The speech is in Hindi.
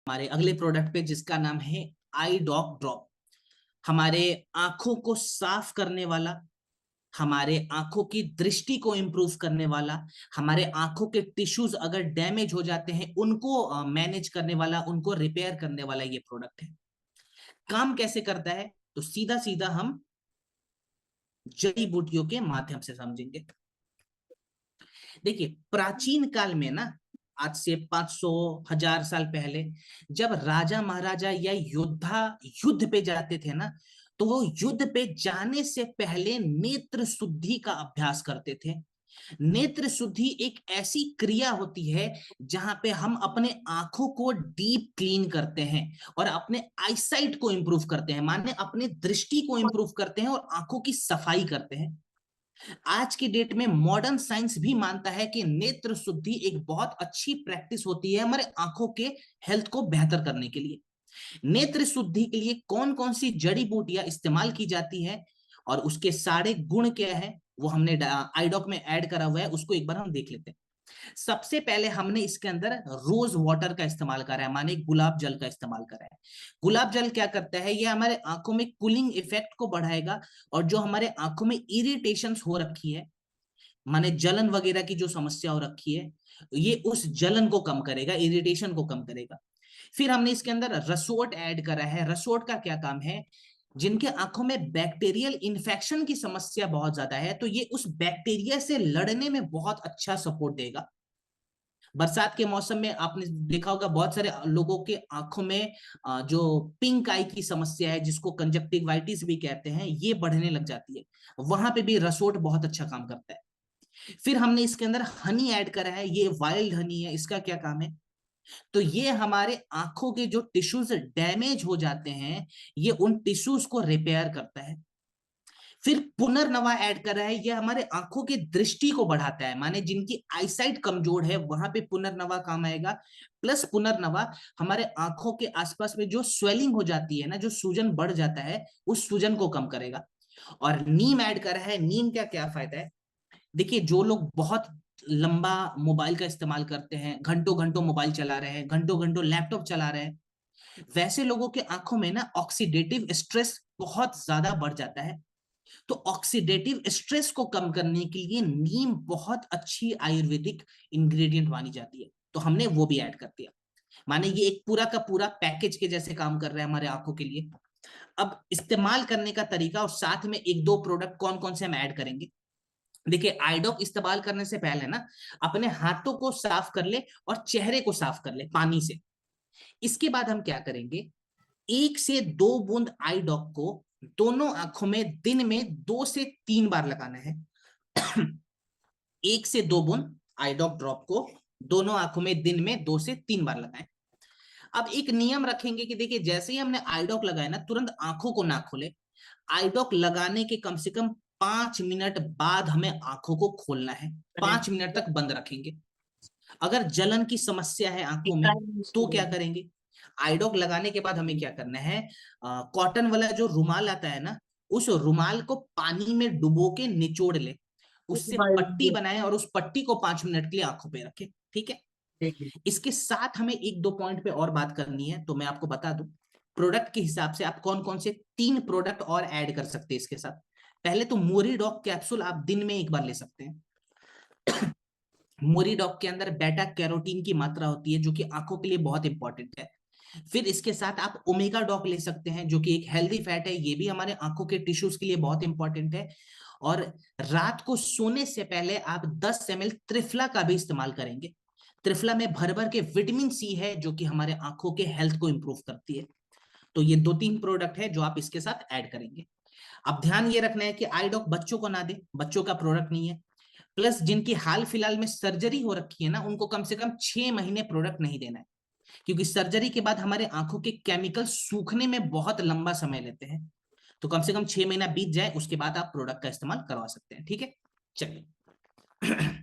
हमारे अगले प्रोडक्ट पे जिसका नाम है आई डॉक ड्रॉप। हमारे आंखों को साफ करने वाला, हमारे आंखों की दृष्टि को इंप्रूव करने वाला, हमारे आंखों के टिश्यूज अगर डैमेज हो जाते हैं उनको मैनेज करने वाला, उनको रिपेयर करने वाला ये प्रोडक्ट है। काम कैसे करता है तो सीधा सीधा हम जड़ी बूटियों के माध्यम से समझेंगे। देखिए प्राचीन काल में ना, आज से 500 1000 साल पहले जब राजा महाराजा या योद्धा युद्ध पे जाते थे ना, तो वो युद्ध पे जाने से पहले नेत्र शुद्धि का अभ्यास करते थे। नेत्र शुद्धि एक ऐसी क्रिया होती है जहां पे हम अपने आंखों को डीप क्लीन करते हैं और अपने आईसाइट को इंप्रूव करते हैं, माने अपने दृष्टि को इंप्रूव करते हैं और आंखों की सफाई करते हैं। आज की डेट में मॉडर्न साइंस भी मानता है कि नेत्र शुद्धि एक बहुत अच्छी प्रैक्टिस होती है हमारे आंखों के हेल्थ को बेहतर करने के लिए। नेत्र शुद्धि के लिए कौन कौन सी जड़ी बूटियां इस्तेमाल की जाती है और उसके सारे गुण क्या है, वो हमने आईडॉक में ऐड करा हुआ है, उसको एक बार हम देख लेते हैं। सबसे पहले हमने इसके अंदर रोज वाटर का इस्तेमाल करा है, माने गुलाब जल का इस्तेमाल करा है। गुलाब जल क्या करता है, ये हमारे आंखों में कूलिंग इफेक्ट को बढ़ाएगा और जो हमारे आंखों में इरिटेशन हो रखी है, माने जलन वगैरह की जो समस्या हो रखी है, ये उस जलन को कम करेगा, इरिटेशन को कम करेगा। फिर हमने इसके अंदर रसोट ऐड करा है। रसोट का क्या काम है, जिनके आंखों में बैक्टीरियल इन्फेक्शन की समस्या बहुत ज्यादा है तो ये उस बैक्टीरिया से लड़ने में बहुत अच्छा सपोर्ट देगा। बरसात के मौसम में आपने देखा होगा बहुत सारे लोगों के आंखों में जो पिंक आई की समस्या है, जिसको कंजक्टिवाइटिस भी कहते हैं, ये बढ़ने लग जाती है। वहां पे भी रसोट बहुत अच्छा काम करता है। फिर हमने इसके अंदर हनी ऐड करा है, ये वाइल्ड हनी है। इसका क्या काम है, तो ये हमारे आंखों के जो टिश्यूज डैमेज हो जाते हैं, ये उन टिश्यूज को रिपेयर करता है। फिर पुनर्नवा ऐड कर रहा है, ये हमारे आंखों की दृष्टि को बढ़ाता है, माने जिनकी आईसाइट कमजोर है वहां पे पुनर्नवा काम आएगा। प्लस पुनर्नवा हमारे आंखों के आसपास में जो स्वेलिंग हो जाती है ना, जो सूजन बढ़ जाता है, उस सूजन को कम करेगा। और नीम ऐड कर रहा है। नीम का क्या फायदा है, देखिए जो लोग बहुत लंबा मोबाइल का इस्तेमाल करते हैं, घंटों घंटों मोबाइल चला रहे हैं, घंटों घंटों लैपटॉप चला रहे हैं, वैसे लोगों के आंखों में ना ऑक्सीडेटिव स्ट्रेस बहुत ज्यादा बढ़ जाता है। तो ऑक्सीडेटिव स्ट्रेस को कम करने के लिए नीम बहुत अच्छी आयुर्वेदिक इंग्रेडिएंट मानी जाती है, तो हमने वो भी ऐड कर दिया। माने ये एक पूरा का पूरा पैकेज के जैसे काम कर रहा है हमारे आंखों के लिए। अब इस्तेमाल करने का तरीका और साथ में एक दो प्रोडक्ट कौन कौन से हम ऐड करेंगे। देखिए आईडॉक इस्तेमाल करने से पहले ना अपने हाथों को साफ कर ले और चेहरे को साफ कर ले पानी से। इसके बाद हम क्या करेंगे, 1 से 2 बूंद आईडॉक को दोनों आंखों में दिन में 2 से 3 बार लगाना है। 1 से 2 बूंद आईडॉक ड्रॉप को दोनों आंखों में दिन में 2 से 3 बार लगाएं। अब एक नियम रखेंगे कि देखिए जैसे ही हमने आईडॉक लगाया ना, तुरंत आंखों को ना खोले। आईडॉक लगाने के कम से कम 5 मिनट बाद हमें आंखों को खोलना है। 5 मिनट तक बंद रखेंगे। अगर जलन की समस्या है आंखों में तो क्या करेंगे, आईडॉक लगाने के बाद हमें क्या करना है, कॉटन वाला जो रुमाल आता है ना, उस रुमाल को पानी में डुबो के निचोड़ ले, उससे पट्टी बनाए और उस पट्टी को 5 मिनट के लिए आंखों पे रखे। ठीक है। इसके साथ हमें एक दो पॉइंट पे और बात करनी है, तो मैं आपको बता दूं प्रोडक्ट के हिसाब से आप कौन कौन से 3 प्रोडक्ट और ऐड कर सकते हैं इसके साथ। पहले तो मोरीडॉक कैप्सूल आप दिन में एक बार ले सकते हैं। मोरीडॉक के अंदर बेटा कैरोटीन की मात्रा होती है जो कि आंखों के लिए बहुत इंपॉर्टेंट है। फिर इसके साथ आप ओमेगा डॉक ले सकते हैं जो कि एक हेल्दी फैट है, ये भी हमारे आंखों के टिश्यूज के लिए बहुत इंपॉर्टेंट है। और रात को सोने से पहले आप 10 ml त्रिफला का भी इस्तेमाल करेंगे। त्रिफला में भर भर के विटामिन सी है जो कि हमारे आंखों के हेल्थ को इंप्रूव करती है। तो ये 2-3 प्रोडक्ट है जो आप इसके साथ ऐड करेंगे। अब ध्यान ये रखना है कि आईडॉक बच्चों को ना दे, बच्चों का प्रोडक्ट नहीं है। प्लस जिनकी हाल फिलहाल में सर्जरी हो रखी है ना, उनको कम से कम 6 महीने प्रोडक्ट नहीं देना है, क्योंकि सर्जरी के बाद हमारे आंखों के केमिकल सूखने में बहुत लंबा समय लेते हैं। तो कम से कम 6 महीना बीत जाए उसके बाद आप प्रोडक्ट का इस्तेमाल करवा सकते हैं। ठीक है, चलिए।